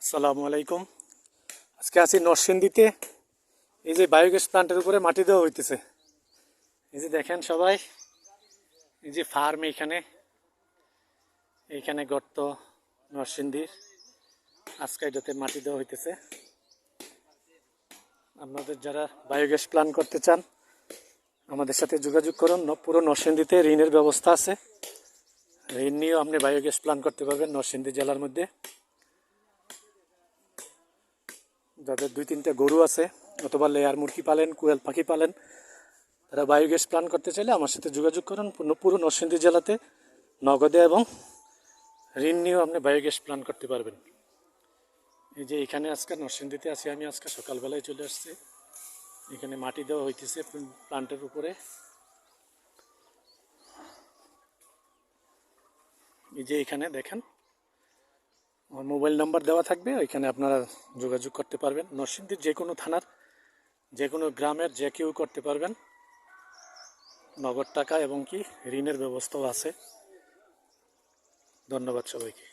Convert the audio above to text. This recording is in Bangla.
আসসালামু আলাইকুম। আজকে আছি নরসিংদীতে। এই যে বায়োগ্যাস প্লান্টের উপরে মাটি দেওয়া হইতেছে। এই যে দেখেন সবাই, এই যে ফার্ম, এইখানে গর্ত নরসিংদীর। আজকে এটাতে মাটি দেওয়া হইতেছে। আপনাদের যারা বায়োগ্যাস প্ল্যান্ট করতে চান আমাদের সাথে যোগাযোগ করুন। পুরো নরসিংদীতে ঋণের ব্যবস্থা আছে। ঋণ নিয়েও আপনি বায়োগ্যাস প্ল্যান্ট করতে পারবেন নরসিংদী জেলার মধ্যে। যাদের 2-3টা গরু আছে অথবা লেয়ার মুরগি পালেন, কোয়েল পাখি পালেন, তারা বায়োগ্যাস প্ল্যান্ট করতে চাইলে আমার সাথে যোগাযোগ করুন। পুরো নরসিংদী জেলাতে নগদে এবং ঋণ নিয়েও আপনি বায়োগ্যাস প্ল্যান্ট করতে পারবেন। এই যে এখানে আজকে নরসিংদীতে আছি আমি, আজকে সকালবেলায় চলে আসছি। এখানে মাটি দেওয়া হইতেছে প্ল্যান্টের উপরে। এই যে এখানে দেখেন আমার মোবাইল নাম্বার দেওয়া থাকবে, ওইখানে আপনারা যোগাযোগ করতে পারবেন। নরসিংদীর যে কোনো থানার, যে কোনো গ্রামের যে কেউ করতে পারবেন। নগদ টাকা এবং কি ঋণের ব্যবস্থাও আছে। ধন্যবাদ সবাইকে।